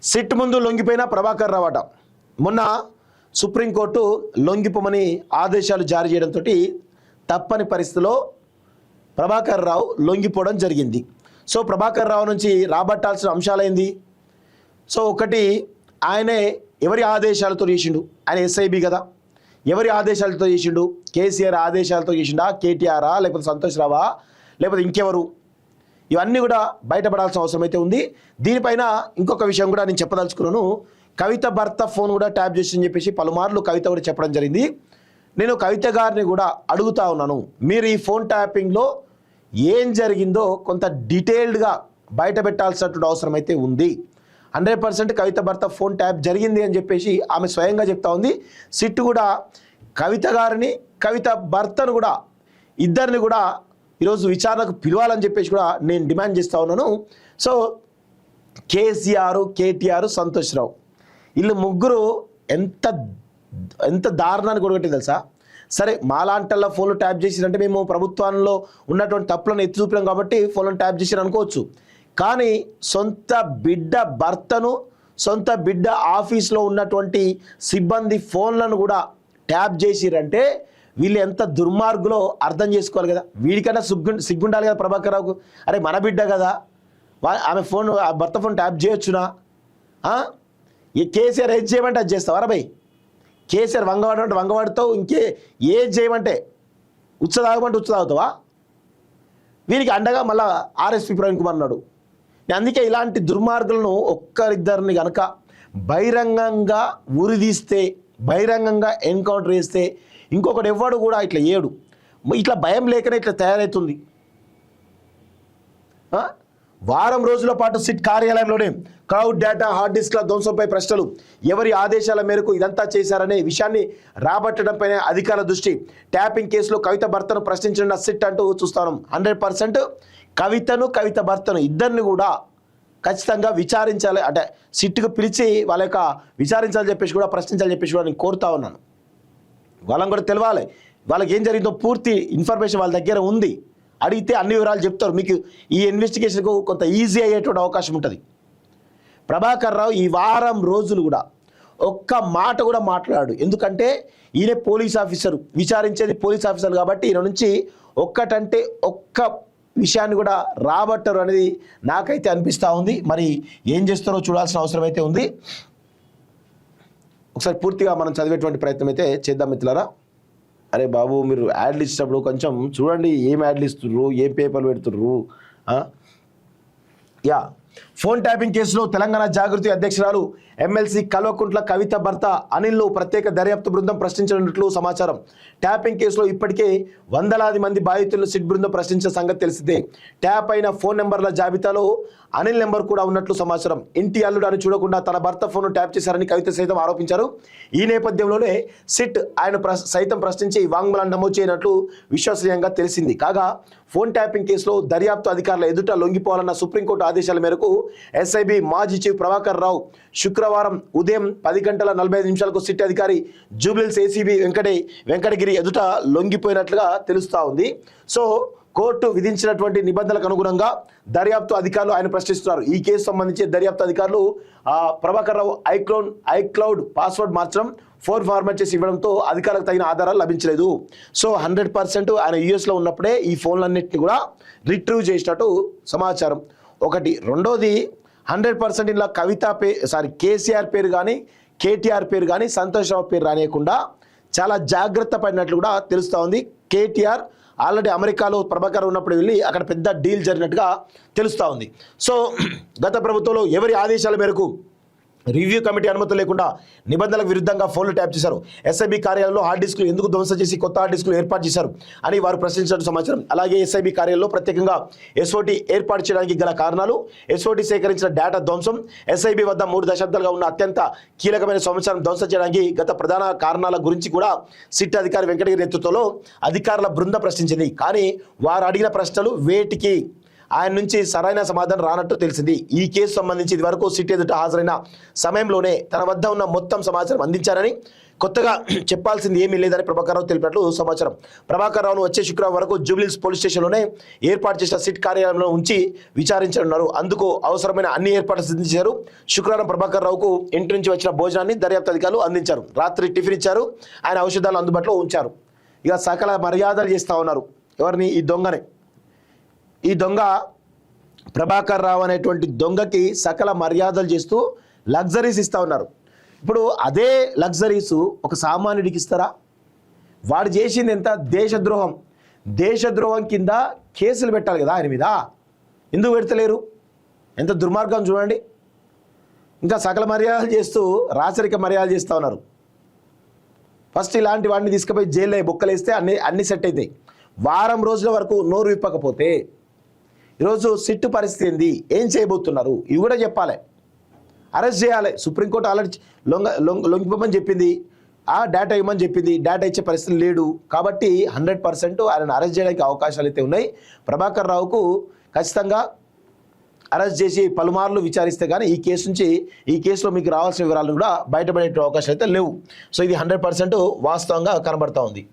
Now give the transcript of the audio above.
SIT ముందు లొంగిపోయిన ప్రభాకర్ రావు అట. మొన్న సుప్రీంకోర్టు లొంగిపోమని ఆదేశాలు జారీ చేయడంతో తప్పని పరిస్థితిలో ప్రభాకర్ రావు లొంగిపోవడం జరిగింది. సో ప్రభాకర్ రావు నుంచి రాబట్టాల్సిన అంశాలైంది. సో ఒకటి, ఆయనే ఎవరి ఆదేశాలతో చేసిండు? ఆయన ఎస్ఐబి కదా, ఎవరి ఆదేశాలతో చేసిండు? కేసీఆర్ ఆదేశాలతో చేసిండా? కేటీఆరా, లేకపోతే సంతోష్ రావా, లేకపోతే ఇంకెవరు? ఇవన్నీ కూడా బయటపడాల్సిన అవసరం అయితే ఉంది. దీనిపైన ఇంకొక విషయం కూడా నేను చెప్పదలుచుకున్నాను. కవిత భర్త ఫోన్ కూడా ట్యాప్ చేసి చెప్పేసి పలుమార్లు కవిత కూడా చెప్పడం జరిగింది. నేను కవిత గారిని కూడా అడుగుతా ఉన్నాను, మీరు ఈ ఫోన్ ట్యాపింగ్లో ఏం జరిగిందో కొంత డీటెయిల్డ్గా బయట పెట్టాల్సినటువంటి అవసరం అయితే ఉంది. 100% కవిత భర్త ఫోన్ ట్యాప్ జరిగింది అని చెప్పేసి ఆమె స్వయంగా చెప్తా ఉంది. సిట్ కూడా కవిత గారిని, కవిత భర్తను కూడా, ఇద్దరిని కూడా ఈరోజు విచారణకు పిలవాలని చెప్పేసి కూడా నేను డిమాండ్ చేస్తూ ఉన్నాను. సో కేసీఆర్, కేటీఆర్, సంతోష్ రావు, వీళ్ళు ముగ్గురు ఎంత ఎంత దారుణాన్ని కొడగట్టి తెలుసా? సరే, మాలాంటల్లా ఫోన్లు ట్యాప్ చేసిరంటే మేము ప్రభుత్వంలో ఉన్నటువంటి తప్పులను ఎత్తి చూపినాం కాబట్టి ఫోన్లను ట్యాప్ చేసిరు అనుకోవచ్చు. కానీ సొంత బిడ్డ భర్తను, సొంత బిడ్డ ఆఫీస్లో ఉన్నటువంటి సిబ్బంది ఫోన్లను కూడా ట్యాప్ చేసిరంటే వీళ్ళు ఎంత దుర్మార్గులో అర్థం చేసుకోవాలి కదా. వీడికన్నా సిగ్గుండాలి కదా ప్రభాకర్ రావుకు. అరే మన బిడ్డ కదా, ఆమె ఫోన్, ఆ భర్త ఫోన్ ట్యాప్ చేయొచ్చునా? ఈ కేసీఆర్ ఏది చేయమంటే అది చేస్తావు. అరబై కేసీఆర్ వంగవాడు వంగవాడుతావు, ఇంకే ఏది చేయమంటే ఉచ్చ తాగమంటే ఉచ్చ తాగుతావా? వీరికి అండగా మళ్ళా ఆర్ఎస్పీ ప్రవీణ్ కుమార్ అన్నాడు. అందుకే ఇలాంటి దుర్మార్గులను ఒక్కరిద్దరిని కనుక బహిరంగంగా ఉరిదీస్తే, బహిరంగంగా ఎన్కౌంటర్ చేస్తే ఇంకొకటి ఎవ్వడు కూడా ఇట్లా ఏడు, ఇట్లా భయం లేకనే ఇట్లా తయారవుతుంది. వారం రోజుల పాటు సిట్ కార్యాలయంలోనే క్లౌడ్ డేటా, హార్డ్ డిస్క్ల ధ్వంసంపై ప్రశ్నలు, ఎవరి ఆదేశాల మేరకు ఇదంతా చేశారనే విషయాన్ని రాబట్టడంపైనే అధికారుల దృష్టి. ట్యాపింగ్ కేసులో కవిత భర్తను ప్రశ్నించిన సిట్ అంటూ చూస్తాను. 100% కవితను, కవిత భర్తను ఇద్దరిని కూడా ఖచ్చితంగా విచారించాలి. అంటే సిట్కు పిలిచి వాళ్ళ యొక్క విచారించాలని చెప్పేసి కూడా, ప్రశ్నించాలని చెప్పేసి కూడా నేను కోరుతా ఉన్నాను. వాళ్ళని కూడా తెలవాలి, వాళ్ళకి ఏం జరిగిందో పూర్తి ఇన్ఫర్మేషన్ వాళ్ళ దగ్గర ఉంది. అడిగితే అన్ని వివరాలు చెప్తారు. మీకు ఈ ఇన్వెస్టిగేషన్కు కొంత ఈజీ అయ్యేటువంటి అవకాశం ఉంటుంది. ప్రభాకర్ రావు ఈ వారం రోజులు కూడా ఒక్క మాట కూడా మాట్లాడు. ఎందుకంటే ఈయన పోలీస్ ఆఫీసరు, విచారించేది పోలీస్ ఆఫీసర్ కాబట్టి ఈయన నుంచి ఒక్కటంటే ఒక్క విషయాన్ని కూడా రాబట్టరు అనేది నాకైతే అనిపిస్తూ ఉంది. మరి ఏం చేస్తారో చూడాల్సిన అవసరం అయితే ఉంది. ఒకసారి పూర్తిగా మనం చదివేటువంటి ప్రయత్నం అయితే చేద్దాం మిత్రులారా. అరే బాబు, మీరు యాడ్లు ఇచ్చినప్పుడు కొంచెం చూడండి, ఏం యాడ్లు ఇస్తుర్రు, ఏం పేపర్లు పెడుతుర్రు. ఫోన్ ట్యాపింగ్ కేసులో తెలంగాణ జాగృతి అధ్యక్షురాలు ఎమ్మెల్సీ కల్వకుంట్ల కవిత భర్త అనిల్ను ప్రత్యేక దర్యాప్తు బృందం ప్రశ్నించనున్నట్లు సమాచారం. ట్యాపింగ్ కేసులో ఇప్పటికే వందలాది మంది బాధితులను సిట్ బృందం ప్రశ్నించిన సంగతి తెలిసిందే. ట్యాప్ అయిన ఫోన్ నెంబర్ల జాబితాలో అనిల్ నెంబర్ కూడా ఉన్నట్లు సమాచారం. ఇంటి అల్లుడు అని చూడకుండా తన భర్త ఫోన్ను ట్యాప్ చేశారని కవిత సైతం ఆరోపించారు. ఈ నేపథ్యంలోనే సిట్ ఆయన సైతం ప్రశ్నించి వాంగ్మూలాన్ని నమోదు చేయనట్లు విశ్వసనీయంగా తెలిసింది. కాగా ఫోన్ ట్యాపింగ్ కేసులో దర్యాప్తు అధికారుల ఎదుట లొంగిపోవాలన్న సుప్రీంకోర్టు ఆదేశాల మేరకు ఎస్ఐబి మాజీ చీఫ్ ప్రభాకర్ రావు శుక్రవారం ఉదయం 10:45 సిట్ అధికారి జూబ్లీహిల్స్ ఏసీబీ వెంకటగిరి ఎదుట లొంగిపోయినట్లుగా తెలుస్తూ ఉంది. సో కోర్టు విధించినటువంటి నిబంధనలకు అనుగుణంగా దర్యాప్తు అధికారులు ఆయన ప్రశ్నిస్తున్నారు. ఈ కేసు సంబంధించి దర్యాప్తు అధికారులు ప్రభాకర్ రావు ఐక్లౌడ్ పాస్వర్డ్ మార్చడం, ఫోన్ ఫార్మాట్ చేసి ఇవ్వడంతో అధికారులకు తగిన ఆధారాలు లభించలేదు. సో 100% ఆయన యూఎస్లో ఉన్నప్పుడే ఈ ఫోన్లన్నింటినీ కూడా రిట్రీవ్ చేసినట్టు సమాచారం. ఒకటి. రెండోది, 100% ఇలా కేసీఆర్ పేరు కానీ, కేటీఆర్ పేరు కానీ, సంతోష్ రావు పేరు రానియకుండా చాలా జాగ్రత్త పడినట్లు కూడా తెలుస్తూ ఉంది. కేటీఆర్ ఆల్రెడీ అమెరికాలో ప్రభాకర్ ఉన్నప్పుడు వెళ్ళి అక్కడ పెద్ద డీల్ జరిగినట్టుగా తెలుస్తూ ఉంది. సో గత ప్రభుత్వంలో ఎవరి ఆదేశాల మేరకు రివ్యూ కమిటీ అనుమతి లేకుండా నిబంధనలకు విరుద్ధంగా ఫోన్లు ట్యాప్ చేశారు. ఎస్ఐబి కార్యాలయంలో హార్డ్ డిస్క్లు ఎందుకు ధ్వంసం చేసి కొత్త హార్డ్ డిస్క్లు ఏర్పాటు చేశారు అని వారు ప్రశ్నించినట్టు సమాచారం. అలాగే ఎస్ఐబి కార్యాలయంలో ప్రత్యేకంగా ఎస్ఓటీ ఏర్పాటు చేయడానికి గల కారణాలు, ఎస్ఓటీ సేకరించిన డేటా ధ్వంసం, ఎస్ఐబి వద్ద 3 దశాబ్దాలుగా ఉన్న అత్యంత కీలకమైన సమాచారం ధ్వంసం చేయడానికి గత ప్రధాన కారణాల గురించి కూడా సిట్ అధికారి వెంకటగిరి నేతృత్వంలో అధికారుల బృందం ప్రశ్నించింది. కానీ వారు అడిగిన ప్రశ్నలు వేటికి ఆయన నుంచి సరైన సమాధానం రానట్టు తెలిసింది. ఈ కేసు సంబంధించి ఇదివరకు సిట్ ఎదుట హాజరైన సమయంలోనే తన వద్ద ఉన్న మొత్తం సమాచారం అందించారని, కొత్తగా చెప్పాల్సింది ఏమీ లేదని ప్రభాకర్ రావు తెలిపినట్లు సమాచారం. ప్రభాకర్ రావును వచ్చే శుక్రవారం వరకు జూబ్లీహిల్స్ పోలీస్ స్టేషన్లోనే ఏర్పాటు చేసిన సిట్ కార్యాలయంలో ఉంచి విచారించనున్నారు. అందుకు అవసరమైన అన్ని ఏర్పాట్లు సిద్ధించారు. శుక్రవారం ప్రభాకర్ రావుకు ఇంటి నుంచి వచ్చిన భోజనాన్ని దర్యాప్తు అధికారులు అందించారు. రాత్రి టిఫిన్ ఇచ్చారు. ఆయన ఔషధాలు అందుబాటులో ఉంచారు. ఇక సకల మర్యాదలు చేస్తూ ఉన్నారు. ఎవరిని? ఈ దొంగని. ఈ దొంగ ప్రభాకర్ రావు అనేటువంటి దొంగకి సకల మర్యాదలు చేస్తూ లగ్జరీస్ ఇస్తూ ఉన్నారు. ఇప్పుడు అదే లగ్జరీస్ ఒక సామాన్యుడికి ఇస్తారా? వాడు చేసింది ఎంత? దేశద్రోహం. దేశద్రోహం కింద కేసులు పెట్టాలి కదా ఆయన మీద. ఎందుకు పెడతలేరు? ఎంత దుర్మార్గం చూడండి. ఇంకా సకల మర్యాదలు చేస్తూ రాచరిక మర్యాదలు చేస్తూ ఉన్నారు. ఫస్ట్ ఇలాంటి వాడిని తీసుకుపోయి జైల్లో బొక్కలేస్తే అన్ని సెట్ అవుతాయి. వారం రోజుల వరకు నోరు విప్పకపోతే ఈరోజు సిట్టు పరిస్థితి ఏంది? ఏం చేయబోతున్నారు? ఇవి కూడా చెప్పాలి. అరెస్ట్ చేయాలి. సుప్రీంకోర్టు ఆల్రెడీ లొంగిపోమని చెప్పింది, డేటా ఇవ్వమని చెప్పింది. డేటా ఇచ్చే పరిస్థితి లేడు. కాబట్టి 100% ఆయనను అరెస్ట్ చేయడానికి అవకాశాలు అయితే ఉన్నాయి. ప్రభాకర్ రావుకు ఖచ్చితంగా అరెస్ట్ చేసి పలుమార్లు విచారిస్తే కానీ ఈ కేసులో మీకు రావాల్సిన వివరాలు కూడా బయటపడే అవకాశాలు అయితే లేవు. సో ఇది 100% వాస్తవంగా కనబడతా ఉంది.